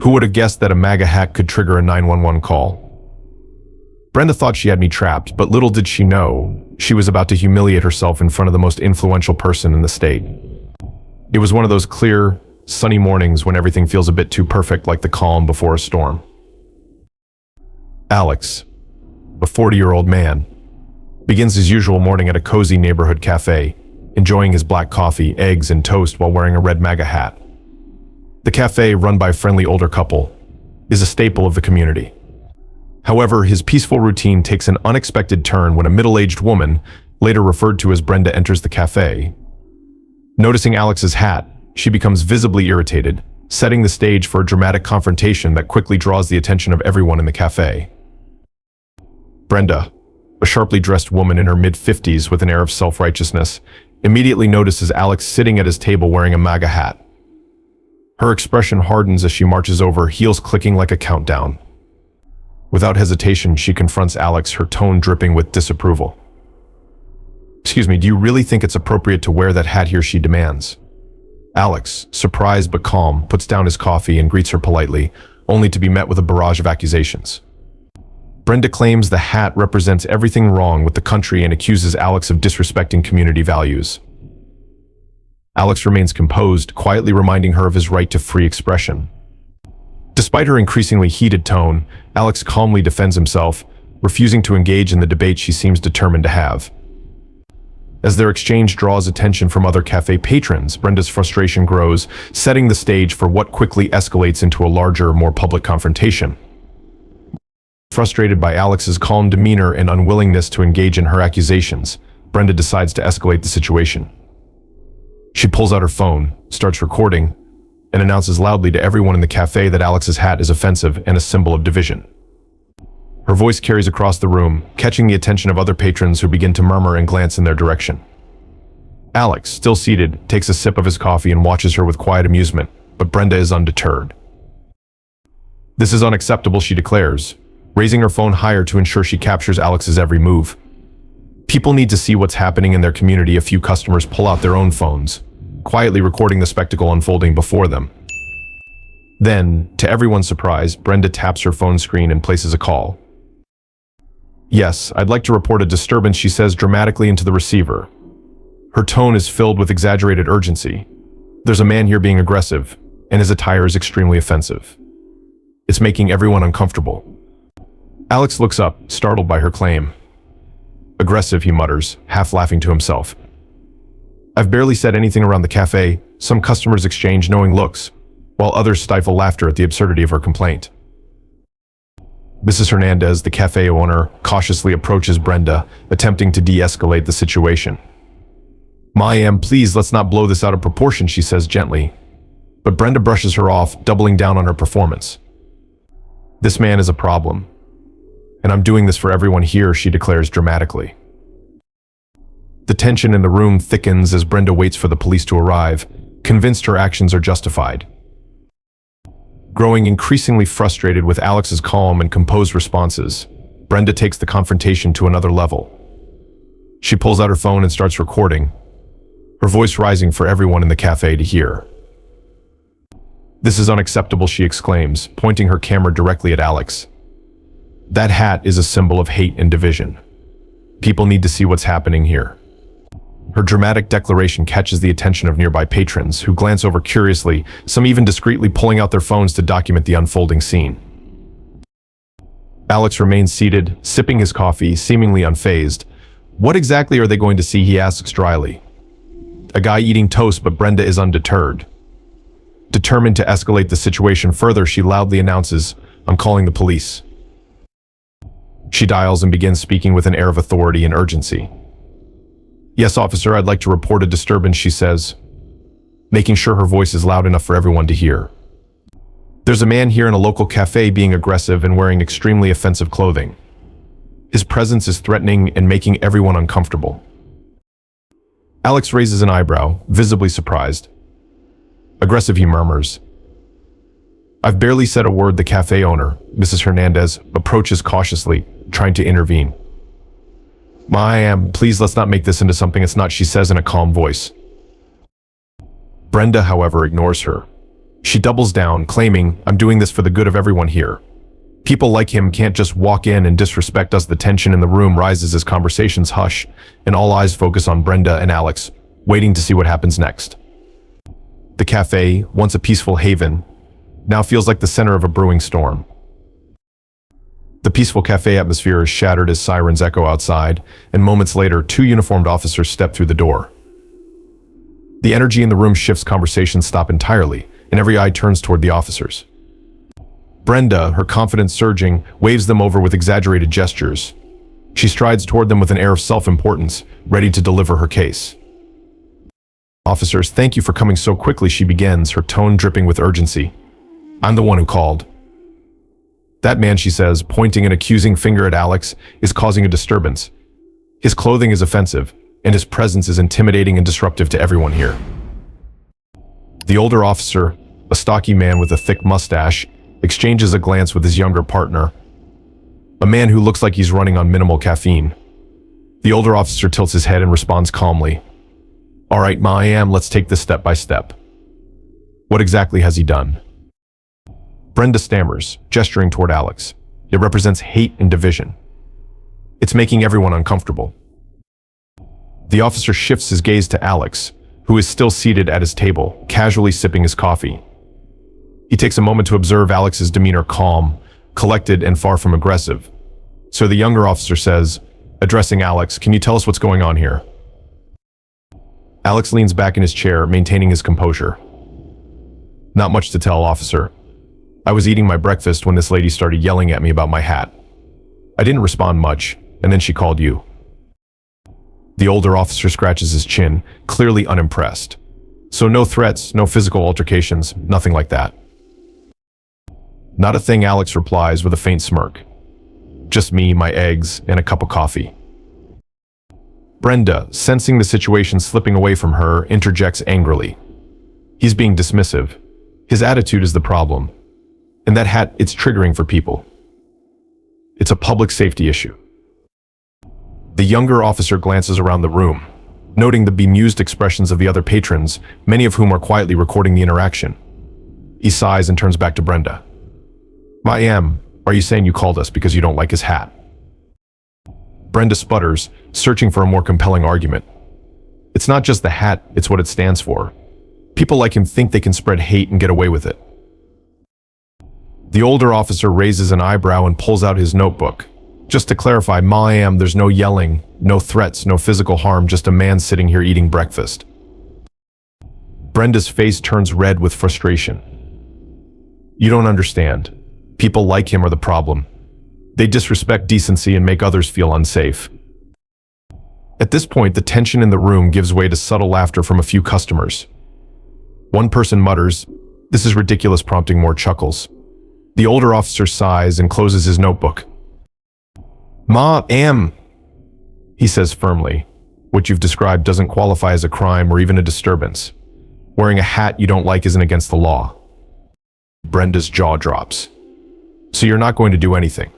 Who would have guessed that a MAGA hack could trigger a 911 call? Brenda thought she had me trapped, but little did she know she was about to humiliate herself in front of the most influential person in the state. It was one of those clear, sunny mornings when everything feels a bit too perfect, like the calm before a storm. Alex, a 40-year-old man, begins his usual morning at a cozy neighborhood cafe, enjoying his black coffee, eggs, and toast while wearing a red MAGA hat. The cafe, run by a friendly older couple, is a staple of the community. However, his peaceful routine takes an unexpected turn when a middle-aged woman, later referred to as Brenda, enters the cafe. Noticing Alex's hat, she becomes visibly irritated, setting the stage for a dramatic confrontation that quickly draws the attention of everyone in the cafe. Brenda, a sharply dressed woman in her mid-50s with an air of self-righteousness, immediately notices Alex sitting at his table wearing a MAGA hat. Her expression hardens as she marches over, heels clicking like a countdown. Without hesitation, she confronts Alex, her tone dripping with disapproval. "Excuse me, do you really think it's appropriate to wear that hat here?" she demands. Alex, surprised but calm, puts down his coffee and greets her politely, only to be met with a barrage of accusations. Brenda claims the hat represents everything wrong with the country and accuses Alex of disrespecting community values. Alex remains composed, quietly reminding her of his right to free expression. Despite her increasingly heated tone, Alex calmly defends himself, refusing to engage in the debate she seems determined to have. As their exchange draws attention from other cafe patrons, Brenda's frustration grows, setting the stage for what quickly escalates into a larger, more public confrontation. Frustrated by Alex's calm demeanor and unwillingness to engage in her accusations, Brenda decides to escalate the situation. She pulls out her phone, starts recording, and announces loudly to everyone in the cafe that Alex's hat is offensive and a symbol of division. Her voice carries across the room, catching the attention of other patrons who begin to murmur and glance in their direction. Alex, still seated, takes a sip of his coffee and watches her with quiet amusement, but Brenda is undeterred. "This is unacceptable," she declares, raising her phone higher to ensure she captures Alex's every move. People need to see what's happening in their community. A few customers pull out their own phones, quietly recording the spectacle unfolding before them. Then, to everyone's surprise, Brenda taps her phone screen and places a call. "Yes, I'd like to report a disturbance," she says dramatically into the receiver. Her tone is filled with exaggerated urgency. "There's a man here being aggressive, and his attire is extremely offensive. It's making everyone uncomfortable." Alex looks up, startled by her claim. "Aggressive," he mutters, half laughing to himself. "I've barely said anything around the cafe." Some customers exchange knowing looks, while others stifle laughter at the absurdity of her complaint. Mrs. Hernandez, the cafe owner, cautiously approaches Brenda, attempting to de-escalate the situation. "Ma'am, please, let's not blow this out of proportion," she says gently. But Brenda brushes her off, doubling down on her performance. "This man is a problem, and I'm doing this for everyone here," she declares dramatically. The tension in the room thickens as Brenda waits for the police to arrive, convinced her actions are justified. Growing increasingly frustrated with Alex's calm and composed responses, Brenda takes the confrontation to another level. She pulls out her phone and starts recording, her voice rising for everyone in the cafe to hear. "This is unacceptable," she exclaims, pointing her camera directly at Alex. "That hat is a symbol of hate and division. People need to see what's happening here." Her dramatic declaration catches the attention of nearby patrons, who glance over curiously, some even discreetly pulling out their phones to document the unfolding scene. Alex remains seated, sipping his coffee, seemingly unfazed. "What exactly are they going to see?" he asks dryly. "A guy eating toast," but Brenda is undeterred. Determined to escalate the situation further, she loudly announces, "I'm calling the police." She dials and begins speaking with an air of authority and urgency. "Yes, officer, I'd like to report a disturbance," she says, making sure her voice is loud enough for everyone to hear. "There's a man here in a local cafe being aggressive and wearing extremely offensive clothing. His presence is threatening and making everyone uncomfortable." Alex raises an eyebrow, visibly surprised. "Aggressive," he murmurs. "I've barely said a word." The cafe owner, Mrs. Hernandez, approaches cautiously, trying to intervene. "Ma'am, please, let's not make this into something it's not," she says in a calm voice. Brenda, however, ignores her. She doubles down, claiming, "I'm doing this for the good of everyone here. People like him can't just walk in and disrespect us." The tension in the room rises as conversations hush, and all eyes focus on Brenda and Alex, waiting to see what happens next. The cafe, once a peaceful haven, now feels like the center of a brewing storm. The peaceful cafe atmosphere is shattered as sirens echo outside, and moments later, two uniformed officers step through the door. The energy in the room shifts, conversations stop entirely, and every eye turns toward the officers. Brenda, her confidence surging, waves them over with exaggerated gestures. She strides toward them with an air of self-importance, ready to deliver her case. "Officers, thank you for coming so quickly," she begins, her tone dripping with urgency. "I'm the one who called." "That man," she says, pointing an accusing finger at Alex, "is causing a disturbance. His clothing is offensive, and his presence is intimidating and disruptive to everyone here." The older officer, a stocky man with a thick mustache, exchanges a glance with his younger partner, a man who looks like he's running on minimal caffeine. The older officer tilts his head and responds calmly. "All right, Ma'am, let's take this step by step. What exactly has he done?" Brenda stammers, gesturing toward Alex. It represents hate and division. It's making everyone uncomfortable. The officer shifts his gaze to Alex, who is still seated at his table, casually sipping his coffee. He takes a moment to observe Alex's demeanor, calm, collected, and far from aggressive. So the younger officer says, addressing Alex, "Can you tell us what's going on here?" Alex leans back in his chair, maintaining his composure. "Not much to tell, officer. I was eating my breakfast when this lady started yelling at me about my hat. I didn't respond much, and then she called you." The older officer scratches his chin, clearly unimpressed. "So no threats, no physical altercations, nothing like that?" "Not a thing," Alex replies with a faint smirk. "Just me, my eggs, and a cup of coffee." Brenda, sensing the situation slipping away from her, interjects angrily. "He's being dismissive. His attitude is the problem. And that hat, it's triggering for people. It's a public safety issue." The younger officer glances around the room, noting the bemused expressions of the other patrons, many of whom are quietly recording the interaction. He sighs and turns back to Brenda. "Ma'am, are you saying you called us because you don't like his hat?" Brenda sputters, searching for a more compelling argument. "It's not just the hat, it's what it stands for. People like him think they can spread hate and get away with it." The older officer raises an eyebrow and pulls out his notebook. "Just to clarify, Ma'am, there's no yelling, no threats, no physical harm, just a man sitting here eating breakfast." Brenda's face turns red with frustration. "You don't understand. People like him are the problem. They disrespect decency and make others feel unsafe." At this point, the tension in the room gives way to subtle laughter from a few customers. One person mutters, "This is ridiculous," prompting more chuckles. The older officer sighs and closes his notebook. "Ma'am," he says firmly, "what you've described doesn't qualify as a crime or even a disturbance. Wearing a hat you don't like isn't against the law." Brenda's jaw drops. "So you're not going to do anything?"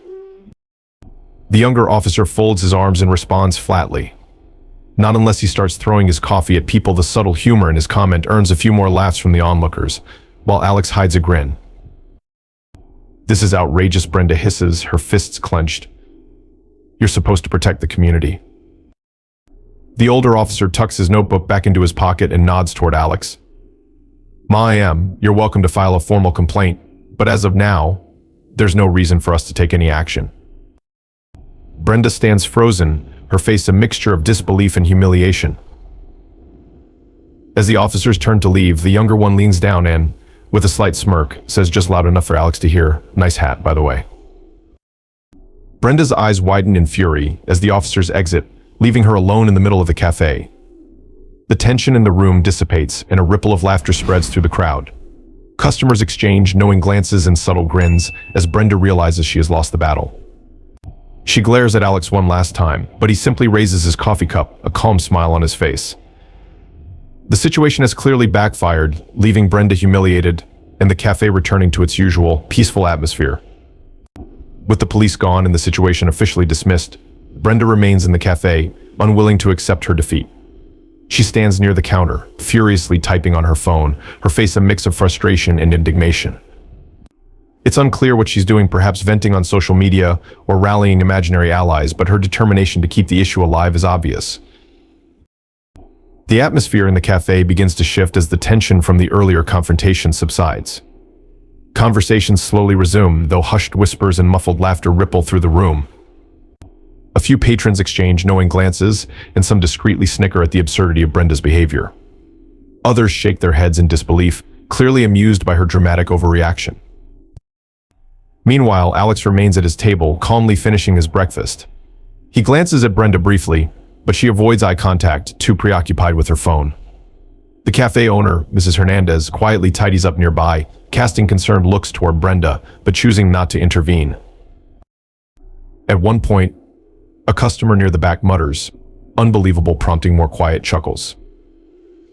The younger officer folds his arms and responds flatly. Not unless he starts throwing his coffee at people. The subtle humor in his comment earns a few more laughs from the onlookers, while Alex hides a grin. "This is outrageous," Brenda hisses, her fists clenched. "You're supposed to protect the community." The older officer tucks his notebook back into his pocket and nods toward Alex. "Ma'am, you're welcome to file a formal complaint, but as of now, there's no reason for us to take any action." Brenda stands frozen, her face a mixture of disbelief and humiliation. As the officers turn to leave, the younger one leans down and, with a slight smirk, says just loud enough for Alex to hear, "Nice hat, by the way." Brenda's eyes widen in fury as the officers exit, leaving her alone in the middle of the cafe. The tension in the room dissipates and a ripple of laughter spreads through the crowd. Customers exchange knowing glances and subtle grins as Brenda realizes she has lost the battle. She glares at Alex one last time, but he simply raises his coffee cup, a calm smile on his face. The situation has clearly backfired, leaving Brenda humiliated and the cafe returning to its usual, peaceful atmosphere. With the police gone and the situation officially dismissed, Brenda remains in the cafe, unwilling to accept her defeat. She stands near the counter, furiously typing on her phone, her face a mix of frustration and indignation. It's unclear what she's doing, perhaps venting on social media or rallying imaginary allies, but her determination to keep the issue alive is obvious. The atmosphere in the cafe begins to shift as the tension from the earlier confrontation subsides. Conversations slowly resume, though hushed whispers and muffled laughter ripple through the room. A few patrons exchange knowing glances, and some discreetly snicker at the absurdity of Brenda's behavior. Others shake their heads in disbelief, clearly amused by her dramatic overreaction. Meanwhile, Alex remains at his table, calmly finishing his breakfast. He glances at Brenda briefly, but she avoids eye contact, too preoccupied with her phone. The cafe owner, Mrs. Hernandez, quietly tidies up nearby, casting concerned looks toward Brenda, but choosing not to intervene. At one point, a customer near the back mutters, "Unbelievable," prompting more quiet chuckles.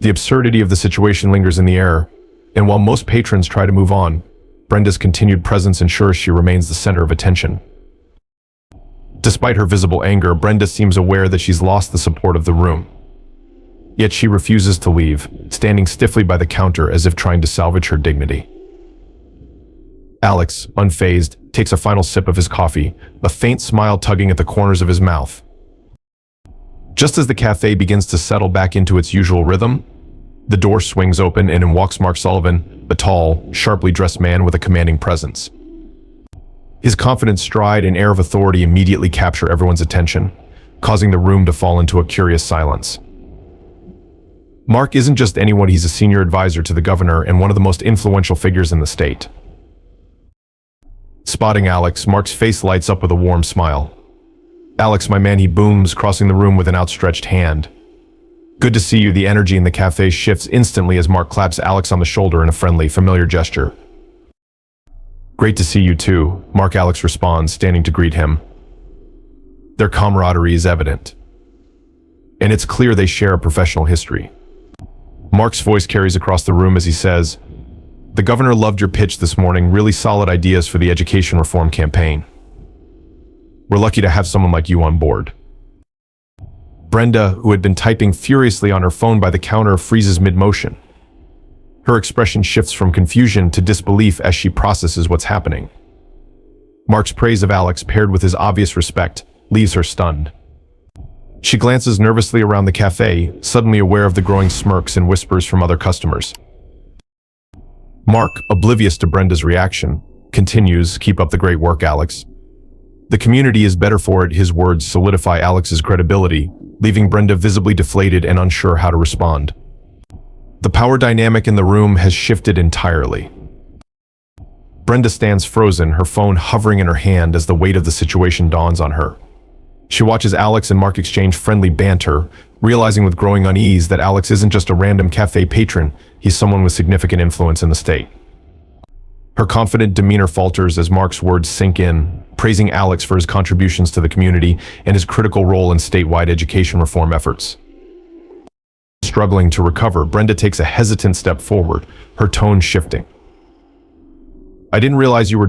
The absurdity of the situation lingers in the air, and while most patrons try to move on, Brenda's continued presence ensures she remains the center of attention. Despite her visible anger, Brenda seems aware that she's lost the support of the room. Yet she refuses to leave, standing stiffly by the counter as if trying to salvage her dignity. Alex, unfazed, takes a final sip of his coffee, a faint smile tugging at the corners of his mouth. Just as the cafe begins to settle back into its usual rhythm, the door swings open and in walks Mark Sullivan, a tall, sharply dressed man with a commanding presence. His confident stride and air of authority immediately capture everyone's attention, causing the room to fall into a curious silence. Mark isn't just anyone, he's a senior advisor to the governor and one of the most influential figures in the state. Spotting Alex, Mark's face lights up with a warm smile. "Alex, my man," he booms, crossing the room with an outstretched hand. "Good to see you." The energy in the cafe shifts instantly as Mark claps Alex on the shoulder in a friendly, familiar gesture. "Great to see you too," Alex responds, standing to greet him. Their camaraderie is evident, and it's clear they share a professional history. Mark's voice carries across the room as he says, "The governor loved your pitch this morning, really solid ideas for the education reform campaign. We're lucky to have someone like you on board." Brenda, who had been typing furiously on her phone by the counter, freezes mid-motion. Her expression shifts from confusion to disbelief as she processes what's happening. Mark's praise of Alex, paired with his obvious respect, leaves her stunned. She glances nervously around the cafe, suddenly aware of the growing smirks and whispers from other customers. Mark, oblivious to Brenda's reaction, continues, "Keep up the great work, Alex. The community is better for it." His words solidify Alex's credibility, leaving Brenda visibly deflated and unsure how to respond. The power dynamic in the room has shifted entirely. Brenda stands frozen, her phone hovering in her hand as the weight of the situation dawns on her. She watches Alex and Mark exchange friendly banter, realizing with growing unease that Alex isn't just a random cafe patron, he's someone with significant influence in the state. Her confident demeanor falters as Mark's words sink in, praising Alex for his contributions to the community and his critical role in statewide education reform efforts. Struggling to recover, Brenda takes a hesitant step forward, her tone shifting. "I didn't realize you were ...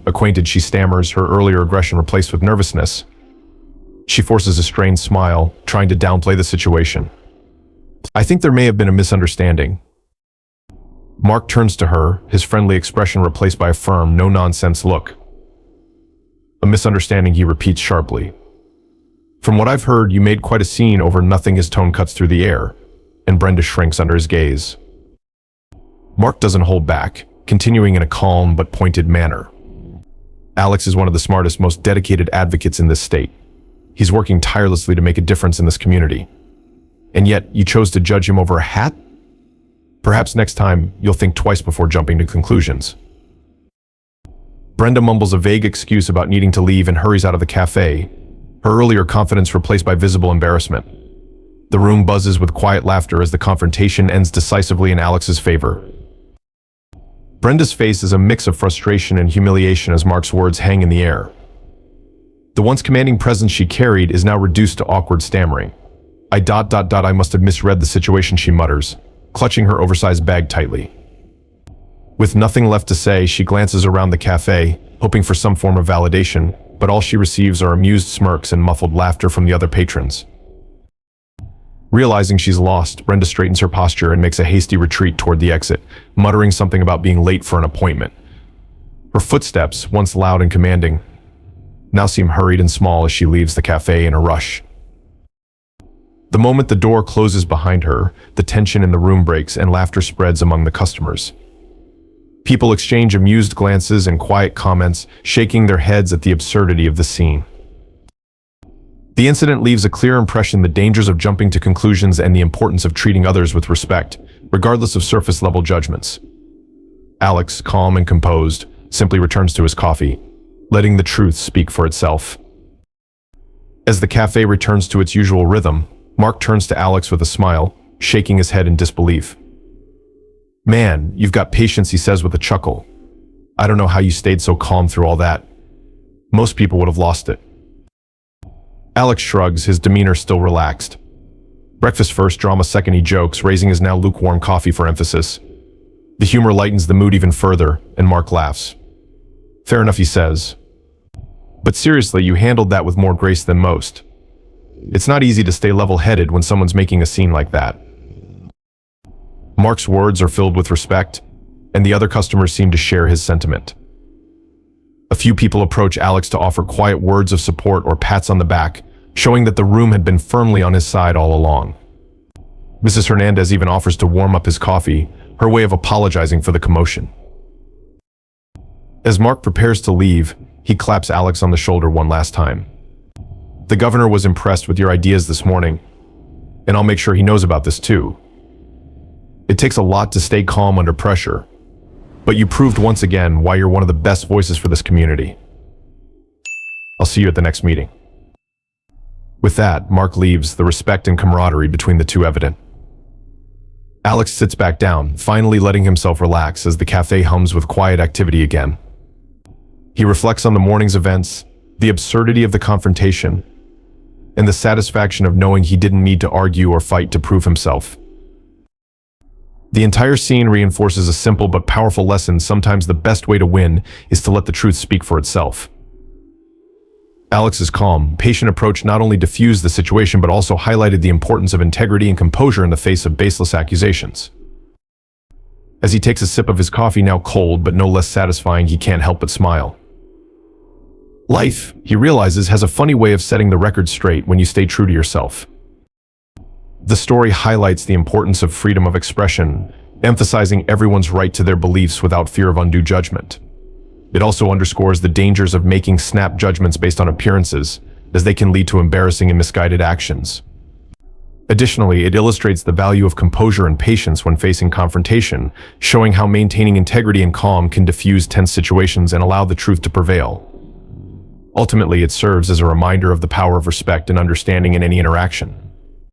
acquainted," she stammers, her earlier aggression replaced with nervousness. She forces a strained smile, trying to downplay the situation. "I think there may have been a misunderstanding." Mark turns to her, his friendly expression replaced by a firm, no-nonsense look. "A misunderstanding," he repeats sharply. "From what I've heard, you made quite a scene over nothing." His tone cuts through the air, and Brenda shrinks under his gaze. Mark doesn't hold back, continuing in a calm but pointed manner. "Alex is one of the smartest, most dedicated advocates in this state. He's working tirelessly to make a difference in this community. And yet, you chose to judge him over a hat? Perhaps next time, you'll think twice before jumping to conclusions." Brenda mumbles a vague excuse about needing to leave and hurries out of the cafe, her earlier confidence replaced by visible embarrassment. The room buzzes with quiet laughter as the confrontation ends decisively in Alex's favor. Brenda's face is a mix of frustration and humiliation as Mark's words hang in the air. The once commanding presence she carried is now reduced to awkward stammering. I must have misread the situation," she mutters, clutching her oversized bag tightly. With nothing left to say, she glances around the cafe, hoping for some form of validation, but all she receives are amused smirks and muffled laughter from the other patrons. Realizing she's lost, Brenda straightens her posture and makes a hasty retreat toward the exit, muttering something about being late for an appointment. Her footsteps, once loud and commanding, now seem hurried and small as she leaves the cafe in a rush. The moment the door closes behind her, the tension in the room breaks and laughter spreads among the customers. People exchange amused glances and quiet comments, shaking their heads at the absurdity of the scene. The incident leaves a clear impression: the dangers of jumping to conclusions and the importance of treating others with respect, regardless of surface-level judgments. Alex, calm and composed, simply returns to his coffee, letting the truth speak for itself. As the cafe returns to its usual rhythm, Mark turns to Alex with a smile, shaking his head in disbelief. "Man, you've got patience," he says with a chuckle. "I don't know how you stayed so calm through all that. Most people would have lost it." Alex shrugs, his demeanor still relaxed. "Breakfast first, drama second," he jokes, raising his now lukewarm coffee for emphasis. The humor lightens the mood even further, and Mark laughs. "Fair enough," he says. "But seriously, you handled that with more grace than most. It's not easy to stay level-headed when someone's making a scene like that." Mark's words are filled with respect, and the other customers seem to share his sentiment. A few people approach Alex to offer quiet words of support or pats on the back, showing that the room had been firmly on his side all along. Mrs. Hernandez even offers to warm up his coffee, her way of apologizing for the commotion. As Mark prepares to leave, he claps Alex on the shoulder one last time. "The governor was impressed with your ideas this morning, and I'll make sure he knows about this too. It takes a lot to stay calm under pressure, but you proved once again why you're one of the best voices for this community. I'll see you at the next meeting." With that, Mark leaves, the respect and camaraderie between the two evident. Alex sits back down, finally letting himself relax as the cafe hums with quiet activity again. He reflects on the morning's events, the absurdity of the confrontation, and the satisfaction of knowing he didn't need to argue or fight to prove himself. The entire scene reinforces a simple but powerful lesson: sometimes the best way to win is to let the truth speak for itself. Alex's calm, patient approach not only diffused the situation but also highlighted the importance of integrity and composure in the face of baseless accusations. As he takes a sip of his coffee, now cold but no less satisfying, he can't help but smile. Life, he realizes, has a funny way of setting the record straight when you stay true to yourself. The story highlights the importance of freedom of expression, emphasizing everyone's right to their beliefs without fear of undue judgment. It also underscores the dangers of making snap judgments based on appearances, as they can lead to embarrassing and misguided actions. Additionally, it illustrates the value of composure and patience when facing confrontation, showing how maintaining integrity and calm can diffuse tense situations and allow the truth to prevail. Ultimately, it serves as a reminder of the power of respect and understanding in any interaction.